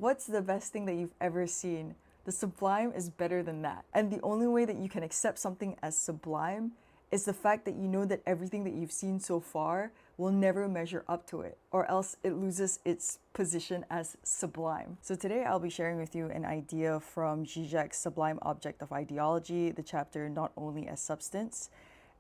What's the best thing that you've ever seen? The sublime is better than that. And the only way that you can accept something as sublime is the fact that you know that everything that you've seen so far will never measure up to it, or else it loses its position as sublime. So today I'll be sharing with you an idea from Žižek's Sublime Object of Ideology, the chapter Not Only as Substance.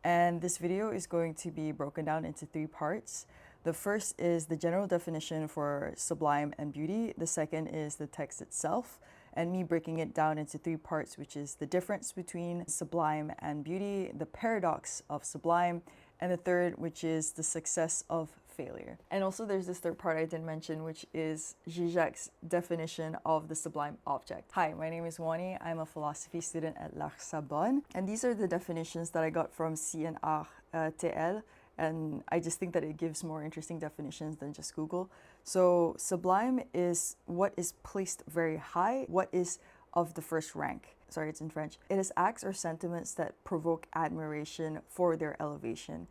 And this video is going to be broken down into 3 parts. The first is the general definition for sublime and beauty. The second is the text itself, and me breaking it down into 3 parts, which is the difference between sublime and beauty, the paradox of sublime, and the third, which is the success of failure. And also there's this third part I didn't mention, which is Žižek's definition of the sublime object. Hi, my name is Wani. I'm a philosophy student at La Sorbonne, and these are the definitions that I got from CNR-TL. And I just think that it gives more interesting definitions than just Google. So sublime is what is placed very high, what is of the first rank. Sorry, it's in French. It is acts or sentiments that provoke admiration for their elevation.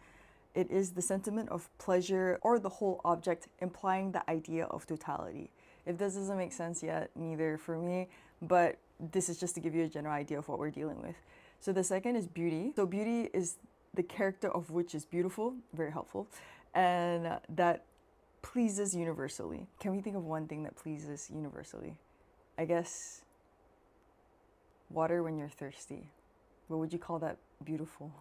It is the sentiment of pleasure or the whole object, implying the idea of totality. If this doesn't make sense yet, neither for me, but this is just to give you a general idea of what we're dealing with. So the second is beauty. So beauty is the character of which is beautiful, very helpful, and that pleases universally. Can we think of one thing that pleases universally? I guess water when you're thirsty. What would you call that beautiful?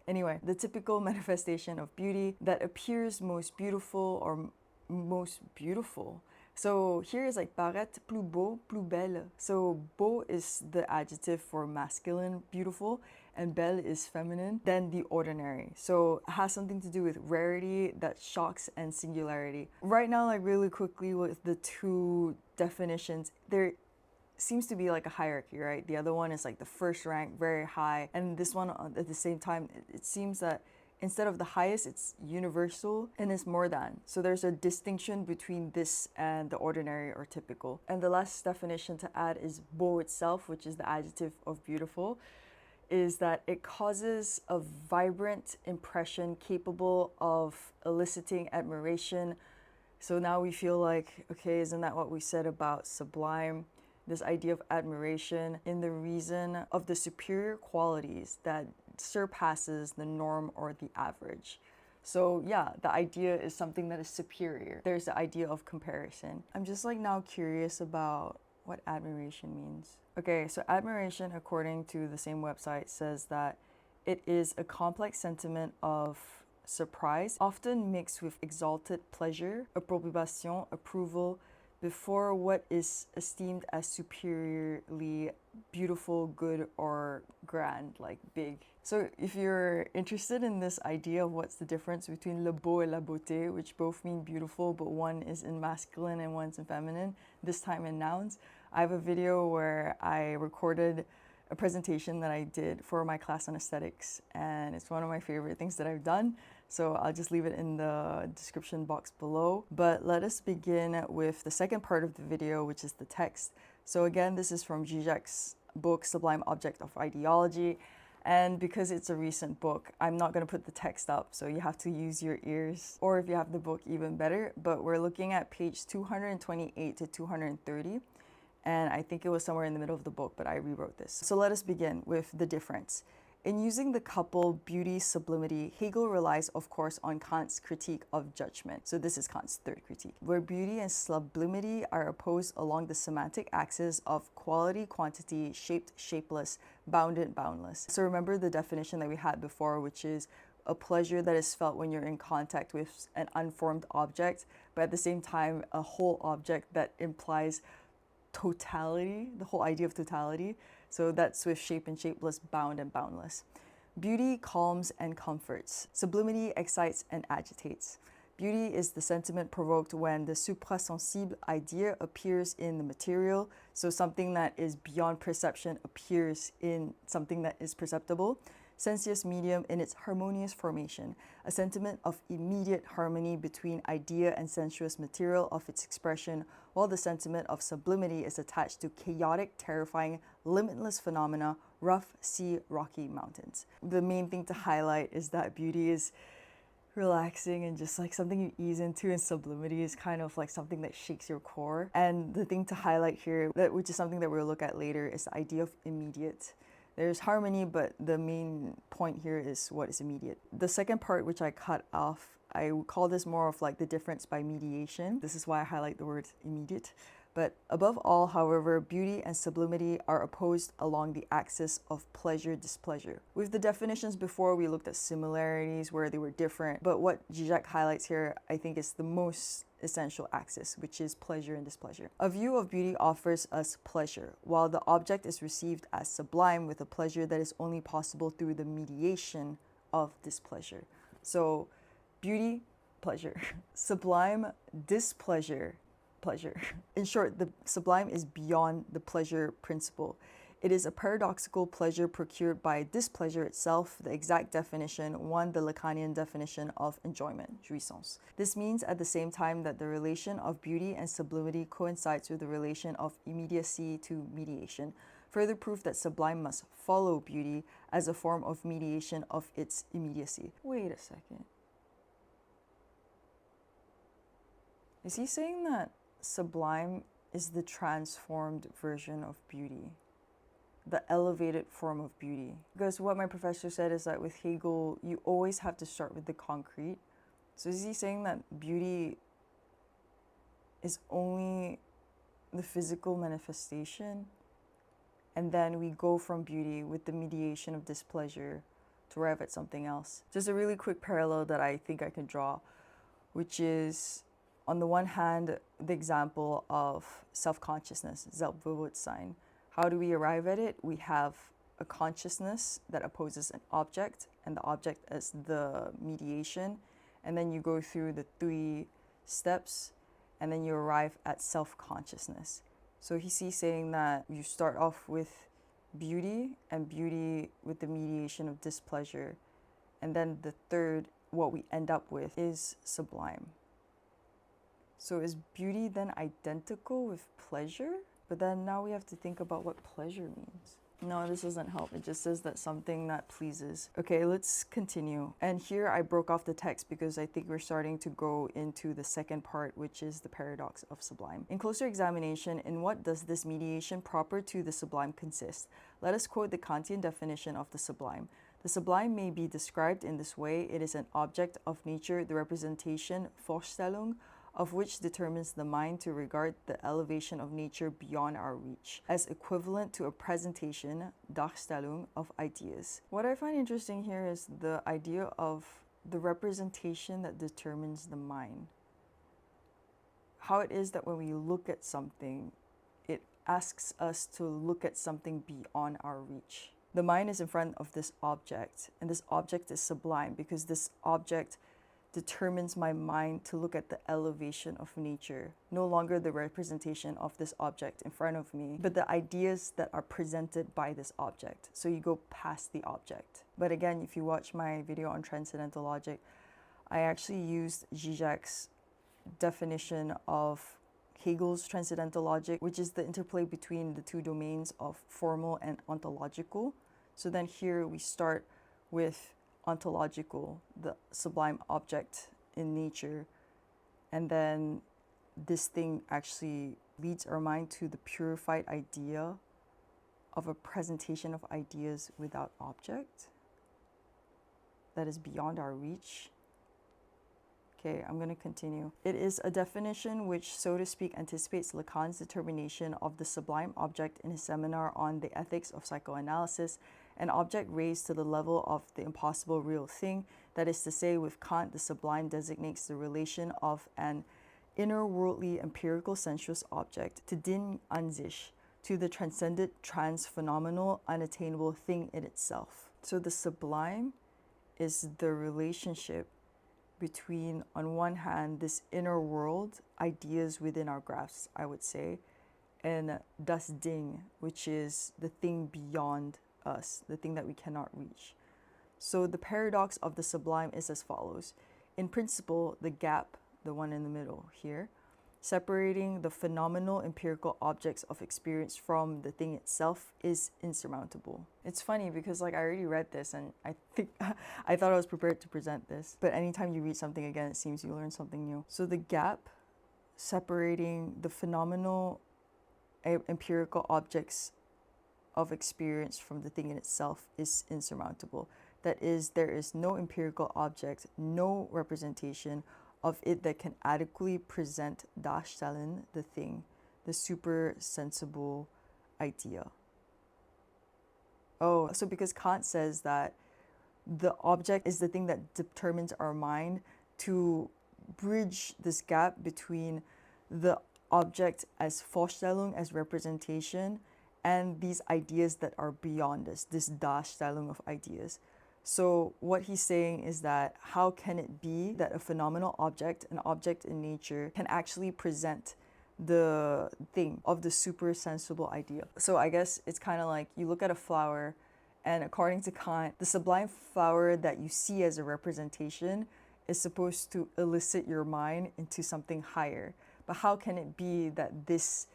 Anyway, the typical manifestation of beauty that appears most beautiful or most beautiful. So here is like paraître plus beau, plus belle. So beau is the adjective for masculine, beautiful, and belle is feminine, then the ordinary. So it has something to do with rarity, that shocks, and singularity. Right now, like really quickly with the 2 definitions, there seems to be like a hierarchy, right? The other one is like the first rank, very high, and this one at the same time, it seems that instead of the highest, it's universal and it's more than. So there's a distinction between this and the ordinary or typical. And the last definition to add is beau itself, which is the adjective of beautiful, is that it causes a vibrant impression capable of eliciting admiration. So now we feel like, okay, isn't that what we said about sublime? This idea of admiration in the reason of the superior qualities that surpasses the norm or the average. So yeah, the idea is something that is superior. There's the idea of comparison. I'm just like now curious about what admiration means. Okay, so admiration, according to the same website, says that it is a complex sentiment of surprise, often mixed with exalted pleasure, approbation, approval, before what is esteemed as superiorly beautiful, good, or grand, like big. So if you're interested in this idea of what's the difference between le beau et la beauté, which both mean beautiful, but one is in masculine and one's in feminine, this time in nouns, I have a video where I recorded a presentation that I did for my class on aesthetics, and it's one of my favorite things that I've done. So I'll just leave it in the description box below. But let us begin with the second part of the video, which is the text. So again, this is from Žižek's book, Sublime Object of Ideology. And because it's a recent book, I'm not going to put the text up, so you have to use your ears, or if you have the book, even better. But we're looking at page 228 to 230. And I think it was somewhere in the middle of the book, but I rewrote this. So let us begin with the difference. In using the couple beauty-sublimity, Hegel relies, of course, on Kant's critique of judgment. So this is Kant's third critique, where beauty and sublimity are opposed along the semantic axis of quality, quantity, shaped, shapeless, bounded, boundless. So remember the definition that we had before, which is a pleasure that is felt when you're in contact with an unformed object, but at the same time, a whole object that implies totality, the whole idea of totality. So that's with shape and shapeless, bound and boundless. Beauty calms and comforts. Sublimity excites and agitates. Beauty is the sentiment provoked when the suprasensible idea appears in the material. So something that is beyond perception appears in something that is perceptible. Sensuous medium in its harmonious formation, a sentiment of immediate harmony between idea and sensuous material of its expression, while the sentiment of sublimity is attached to chaotic, terrifying, limitless phenomena, rough sea, rocky mountains. The main thing to highlight is that beauty is relaxing and just like something you ease into, and sublimity is kind of like something that shakes your core. And the thing to highlight here, which is something that we'll look at later, is the idea of immediate. There's harmony, but the main point here is what is immediate. The second part, which I cut off, I would call this more of like the difference by mediation. This is why I highlight the word immediate. But above all, however, beauty and sublimity are opposed along the axis of pleasure-displeasure. With the definitions before, we looked at similarities where they were different, but what Žižek highlights here, I think, is the most essential axis, which is pleasure and displeasure. A view of beauty offers us pleasure, while the object is received as sublime with a pleasure that is only possible through the mediation of displeasure. So, beauty, pleasure. Sublime, displeasure, pleasure. In short, the sublime is beyond the pleasure principle. It is a paradoxical pleasure procured by displeasure itself, the exact definition, one, the Lacanian definition of enjoyment, jouissance. This means at the same time that the relation of beauty and sublimity coincides with the relation of immediacy to mediation. Further proof that sublime must follow beauty as a form of mediation of its immediacy. Wait a second. Is he saying that sublime is the transformed version of beauty? The elevated form of beauty? Because what my professor said is that with Hegel, you always have to start with the concrete. So is he saying that beauty is only the physical manifestation? And then we go from beauty with the mediation of displeasure to arrive at something else. Just a really quick parallel that I think I can draw, which is, on the one hand, the example of self-consciousness, Selbstbewusstsein. How do we arrive at it? We have a consciousness that opposes an object, and the object as the mediation. And then you go through the 3 steps, and then you arrive at self-consciousness. So he's saying that you start off with beauty, and beauty with the mediation of displeasure. And then the third, what we end up with, is sublime. So is beauty then identical with pleasure? But then now we have to think about what pleasure means. No, this doesn't help. It just says that something that pleases. Okay, let's continue. And here I broke off the text because I think we're starting to go into the second part, which is the paradox of sublime. In closer examination, in what does this mediation proper to the sublime consist? Let us quote the Kantian definition of the sublime. The sublime may be described in this way. It is an object of nature, the representation, Vorstellung, of which determines the mind to regard the elevation of nature beyond our reach, as equivalent to a presentation, Darstellung, of ideas. What I find interesting here is the idea of the representation that determines the mind. How it is that when we look at something, it asks us to look at something beyond our reach. The mind is in front of this object, and this object is sublime because this object determines my mind to look at the elevation of nature, no longer the representation of this object in front of me, but the ideas that are presented by this object. So you go past the object. But again, if you watch my video on transcendental logic, I actually used Žižek's definition of Hegel's transcendental logic, which is the interplay between the 2 domains of formal and ontological. So then here we start with ontological, the sublime object in nature, and then this thing actually leads our mind to the purified idea of a presentation of ideas without object that is beyond our reach. Okay, I'm going to continue. It is a definition which, so to speak, anticipates Lacan's determination of the sublime object in his seminar on the ethics of psychoanalysis, an object raised to the level of the impossible real thing. That is to say, with Kant, the sublime designates the relation of an inner-worldly empirical sensuous object to Ding an sich, to the transcendent, trans-phenomenal, unattainable thing in itself. So the sublime is the relationship between, on one hand, this inner world, ideas within our grasp, I would say, and das Ding, which is the thing beyond us, the thing that we cannot reach. So the paradox of the sublime is as follows. In principle, the gap, the one in the middle here, separating the phenomenal empirical objects of experience from the thing itself is insurmountable. It's funny because I already read this and I think I thought I was prepared to present this, but anytime you read something again, it seems you learn something new. So the gap separating the phenomenal empirical objects of experience from the thing in itself is insurmountable. That is, there is no empirical object, no representation of it that can adequately present darstellen, the thing, the super sensible idea. Oh, so because Kant says that the object is the thing that determines our mind, to bridge this gap between the object as Vorstellung, as representation, and these ideas that are beyond us, this Darstellung of ideas. So what he's saying is that how can it be that a phenomenal object, an object in nature, can actually present the thing of the super sensible idea? So I guess it's kind of like you look at a flower, and according to Kant, the sublime flower that you see as a representation is supposed to elicit your mind into something higher. But how can it be that this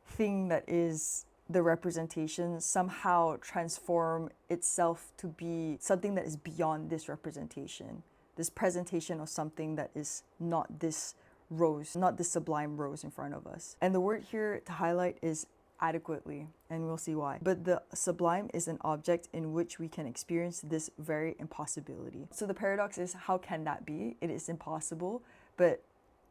thing that is the representation somehow transform itself to be something that is beyond this representation, this presentation of something that is not this rose, not this sublime rose in front of us? And the word here to highlight is adequately, and we'll see why. But the sublime is an object in which we can experience this very impossibility. So the paradox is, how can that be? It is impossible, but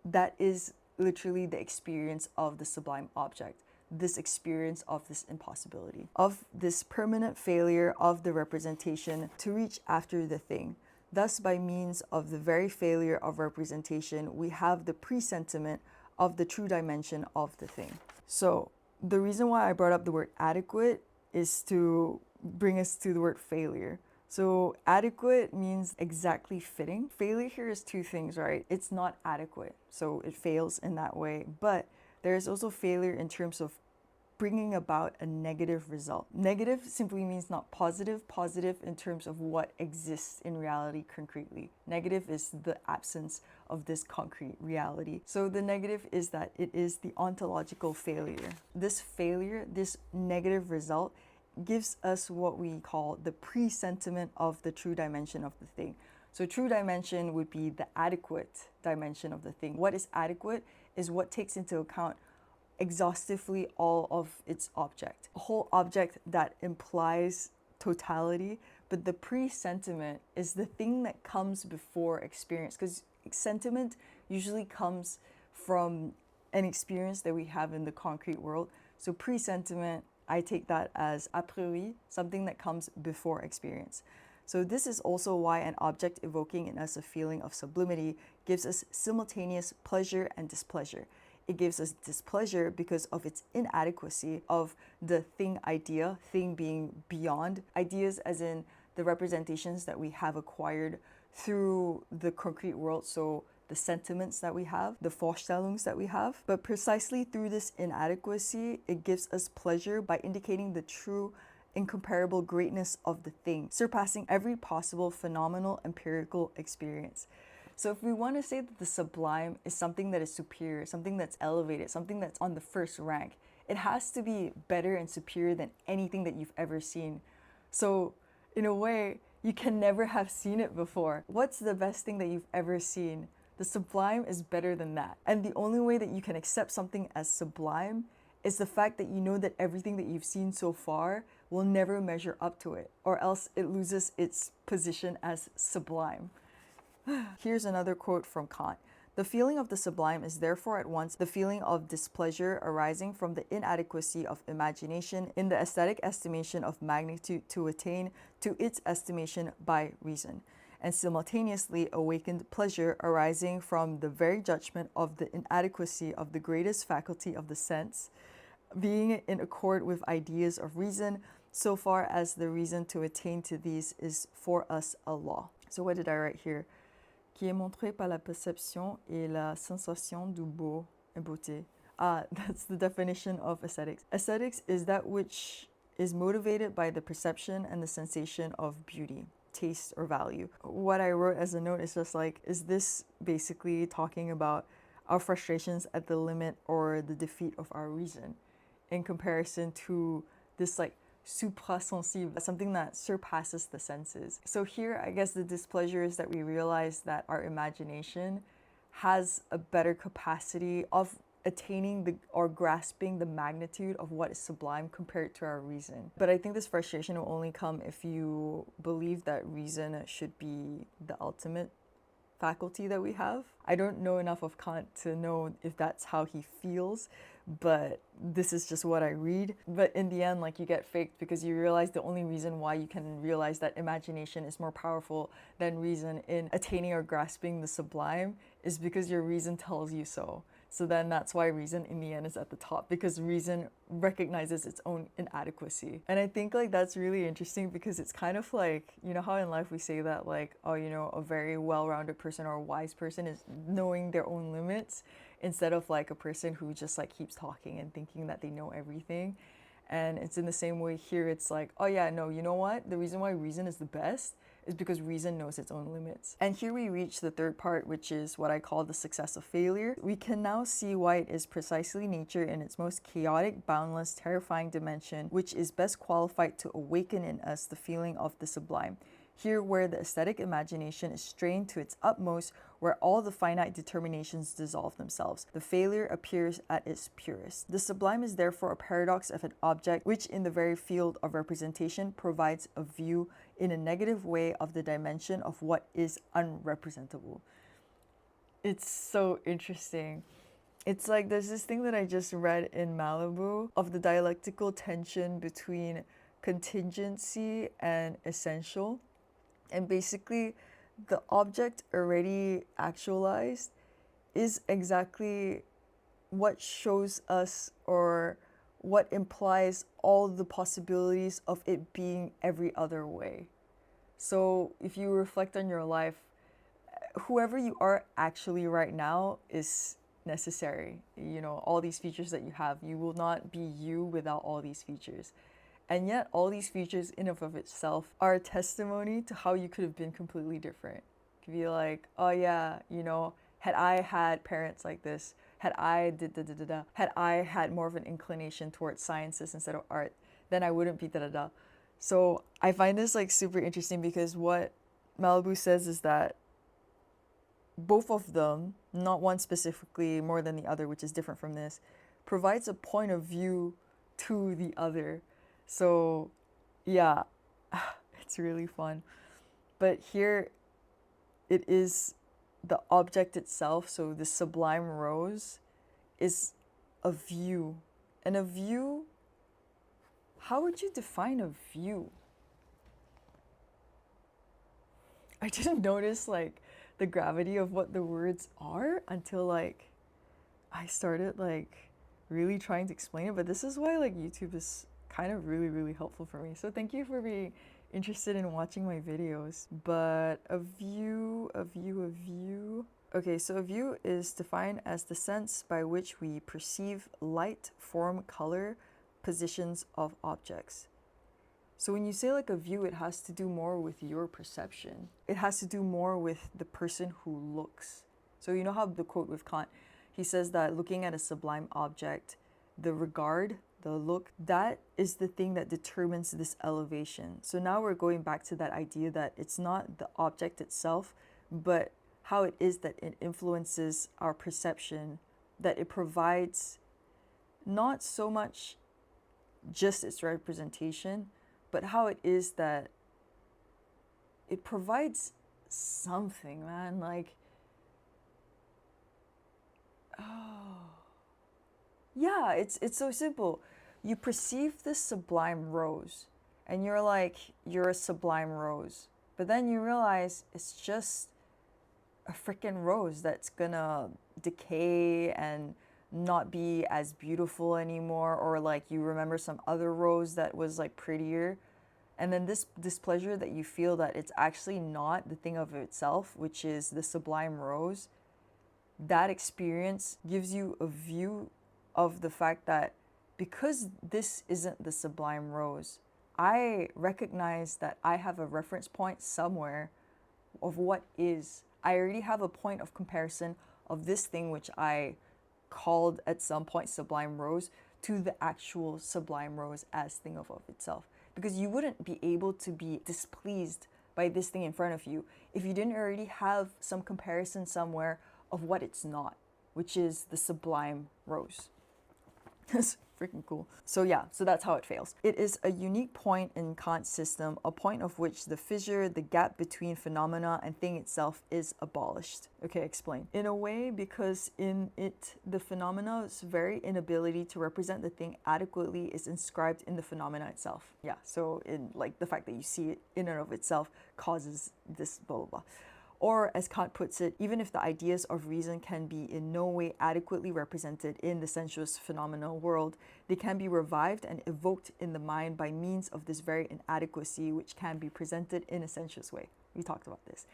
that is literally the experience of the sublime object, this experience of this impossibility, of this permanent failure of the representation to reach after the thing. Thus, by means of the very failure of representation, we have the presentiment of the true dimension of the thing. So the reason why I brought up the word adequate is to bring us to the word failure. So adequate means exactly fitting. Failure here is two things, right? It's not adequate, so it fails in that way. But there is also failure in terms of bringing about a negative result. Negative simply means not positive. Positive in terms of what exists in reality concretely. Negative is the absence of this concrete reality. So the negative is that it is the ontological failure. This failure, this negative result, gives us what we call the presentiment of the true dimension of the thing. So true dimension would be the adequate dimension of the thing. What is adequate is what takes into account exhaustively all of its object. A whole object that implies totality, but the presentiment is the thing that comes before experience, because sentiment usually comes from an experience that we have in the concrete world. So presentiment, I take that as a priori, something that comes before experience. So this is also why an object evoking in us a feeling of sublimity gives us simultaneous pleasure and displeasure. It gives us displeasure because of its inadequacy of the thing idea, thing being beyond, ideas as in the representations that we have acquired through the concrete world, so the sentiments that we have, the Vorstellungs that we have. But precisely through this inadequacy, it gives us pleasure by indicating the true incomparable greatness of the thing, surpassing every possible phenomenal empirical experience. So if we want to say that the sublime is something that is superior, something that's elevated, something that's on the first rank, it has to be better and superior than anything that you've ever seen. So in a way, you can never have seen it before. What's the best thing that you've ever seen? The sublime is better than that. And the only way that you can accept something as sublime is the fact that you know that everything that you've seen so far will never measure up to it, or else it loses its position as sublime. Here's another quote from Kant. The feeling of the sublime is therefore at once the feeling of displeasure arising from the inadequacy of imagination in the aesthetic estimation of magnitude to attain to its estimation by reason, and simultaneously awakened pleasure arising from the very judgment of the inadequacy of the greatest faculty of the sense, being in accord with ideas of reason, so far as the reason to attain to these is for us a law. So what did I write here? Qui est montré par la perception et la sensation du beau et beauté. That's the definition of aesthetics. Aesthetics is that which is motivated by the perception and the sensation of beauty, taste, or value. What I wrote as a note is just like, is this basically talking about our frustrations at the limit or the defeat of our reason, in comparison to this like suprasensible, something that surpasses the senses. So here, I guess the displeasure is that we realize that our imagination has a better capacity of attaining or grasping the magnitude of what is sublime compared to our reason. But I think this frustration will only come if you believe that reason should be the ultimate faculty that we have. I don't know enough of Kant to know if that's how he feels, but this is just what I read. But in the end, like, you get faked because you realize the only reason why you can realize that imagination is more powerful than reason in attaining or grasping the sublime is because your reason tells you so. So then that's why reason in the end is at the top, because reason recognizes its own inadequacy. And I think like that's really interesting because it's kind of like, you know how in life we say that like, oh, you know, a very well-rounded person or a wise person is knowing their own limits instead of like a person who just like keeps talking and thinking that they know everything. And it's in the same way here. It's like, oh yeah, no, you know what? The reason why reason is the best is because reason knows its own limits. And here we reach the third part, which is what I call the success of failure. We can now see why it is precisely nature in its most chaotic, boundless, terrifying dimension, which is best qualified to awaken in us the feeling of the sublime. Here, where the aesthetic imagination is strained to its utmost, where all the finite determinations dissolve themselves, the failure appears at its purest. The sublime is therefore a paradox of an object which, in the very field of representation, provides a view in a negative way of the dimension of what is unrepresentable. It's so interesting. It's like there's this thing that I just read in Malabou of the dialectical tension between contingency and essential. And basically, the object already actualized is exactly what shows us or what implies all the possibilities of it being every other way. So if you reflect on your life, whoever you are actually right now is necessary. You know, all these features that you have, you will not be you without all these features. And yet all these features in and of itself are a testimony to how you could have been completely different. You could be like, oh yeah, you know, had I had parents like this, had I had I had more of an inclination towards sciences instead of art, then I wouldn't be da-da-da. So I find this like super interesting because what Malabou says is that both of them, not one specifically more than the other, which is different from this, provides a point of view to the other. So yeah, it's really fun. But here it is the object itself, so the sublime rose is a view. And a view, how would you define a view? I didn't notice like the gravity of what the words are until like I started like really trying to explain it. But this is why like YouTube is kind of really helpful for me. So thank you for being interested in watching my videos. But a view. Okay, so a view is defined as the sense by which we perceive light, form, color, positions of objects. So when you say like a view, it has to do more with your perception. It has to do more with the person who looks. So you know how the quote with Kant, he says that looking at a sublime object, the regard, the look, that is the thing that determines this elevation. So now we're going back to that idea that it's not the object itself, but how it is that it influences our perception, that it provides not so much just its representation, but how it is that it provides something, man. Like, oh, yeah, it's so simple. You perceive this sublime rose, and you're like, you're a sublime rose. But then you realize it's just a freaking rose that's gonna decay and not be as beautiful anymore, or like you remember some other rose that was like prettier, and then this displeasure that you feel that it's actually not the thing of itself, which is the sublime rose, that experience gives you a view of the fact that because this isn't the sublime rose, I recognize that I have a reference point somewhere of what is. I already have a point of comparison of this thing which I called at some point sublime rose to the actual sublime rose as thing of itself. Because you wouldn't be able to be displeased by this thing in front of you if you didn't already have some comparison somewhere of what it's not, which is the sublime rose. That's freaking cool. So yeah, so that's how it fails. It is a unique point in Kant's system, a point of which the fissure, the gap between phenomena and thing itself is abolished. Okay, explain. In a way, because in it, the phenomena's very inability to represent the thing adequately is inscribed in the phenomena itself. Yeah, so in like the fact that you see it in and of itself causes this blah blah blah. Or, as Kant puts it, even if the ideas of reason can be in no way adequately represented in the sensuous phenomenal world, they can be revived and evoked in the mind by means of this very inadequacy which can be presented in a sensuous way. We talked about this.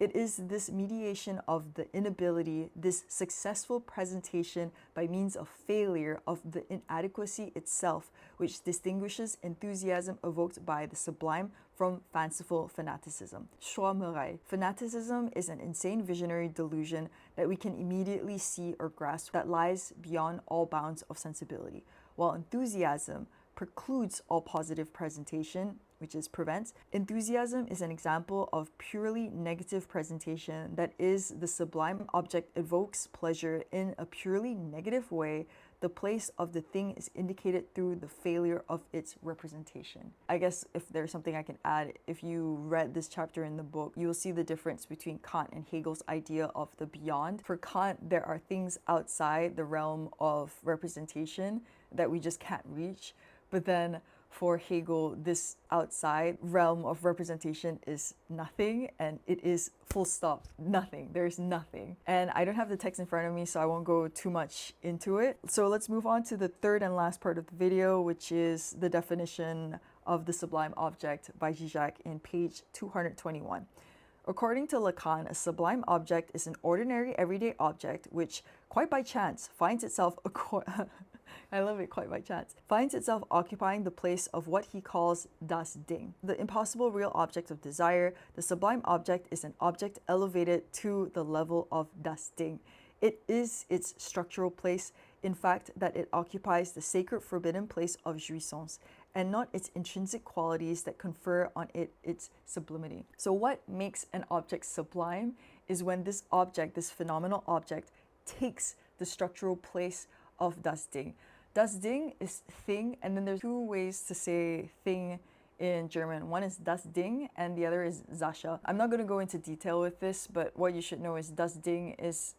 It is this mediation of the inability, this successful presentation by means of failure of the inadequacy itself, which distinguishes enthusiasm evoked by the sublime from fanciful fanaticism. Fanaticism is an insane visionary delusion that we can immediately see or grasp that lies beyond all bounds of sensibility, while enthusiasm precludes all positive presentation, which is prevents. Enthusiasm is an example of purely negative presentation, that is, the sublime object evokes pleasure in a purely negative way. The place of the thing is indicated through the failure of its representation. I guess if there's something I can add, if you read this chapter in the book, you will see the difference between Kant and Hegel's idea of the beyond. For Kant, there are things outside the realm of representation that we just can't reach. But then for Hegel, this outside realm of representation is nothing, and it is full stop, nothing. There's nothing. And I don't have the text in front of me, so I won't go too much into it. So let's move on to the third and last part of the video, which is the definition of the sublime object by Žižek in page 221. According to Lacan, a sublime object is an ordinary everyday object which, quite by chance, finds itself I love it, quite by chance, finds itself occupying the place of what he calls das Ding, the impossible real object of desire. The sublime object is an object elevated to the level of das Ding. It is its structural place, in fact, that it occupies the sacred forbidden place of jouissance, and not its intrinsic qualities that confer on it its sublimity. So what makes an object sublime is when this object, this phenomenal object, takes the structural place of das Ding. Das Ding is thing, and then there's two ways to say thing in German. One is das Ding and the other is Sache. I'm not going to go into detail with this, but what you should know is das Ding is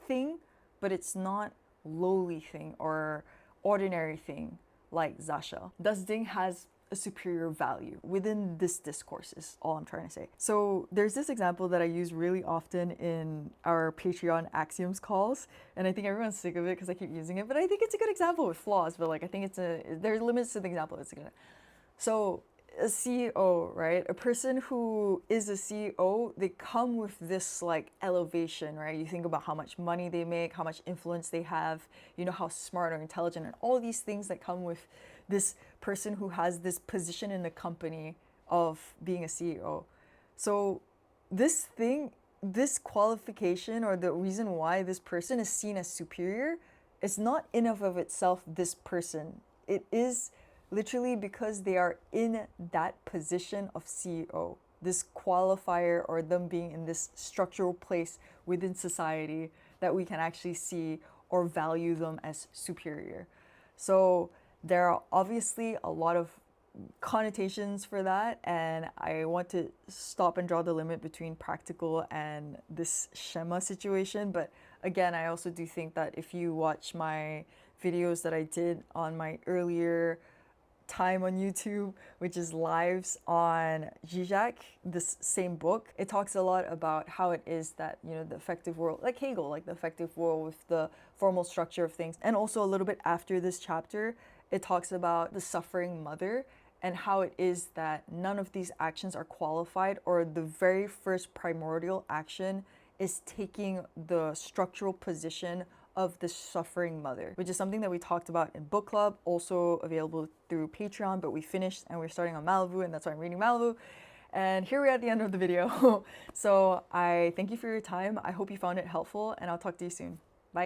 thing, but it's not lowly thing or ordinary thing like Sache. Das Ding has a superior value within this discourse is all I'm trying to say. So there's this example that I use really often in our Patreon Axioms calls, and I think everyone's sick of it because I keep using it, but I think it's a good example with flaws, but like I think there's limits to the example. So a CEO, right? A person who is a CEO, they come with this like elevation, right? You think about how much money they make, how much influence they have, you know, how smart or intelligent, and all these things that come with this person who has this position in the company of being a CEO. So this thing, this qualification, or the reason why this person is seen as superior, is not in and of itself this person. It is literally because they are in that position of CEO, this qualifier, or them being in this structural place within society that we can actually see or value them as superior. So there are obviously a lot of connotations for that, and I want to stop and draw the limit between practical and this schema situation. But again, I also do think that if you watch my videos that I did on my earlier time on YouTube, which is lives on Žižek, this same book, it talks a lot about how it is that, you know, the effective world, like Hegel, like the effective world with the formal structure of things. And also a little bit after this chapter, it talks about the suffering mother and how it is that none of these actions are qualified, or the very first primordial action is taking the structural position of the suffering mother, which is something that we talked about in book club, also available through Patreon, but we finished and we're starting on Malabou, and that's why I'm reading Malabou. And here we're at the end of the video. So I thank you for your time. I hope you found it helpful, and I'll talk to you soon.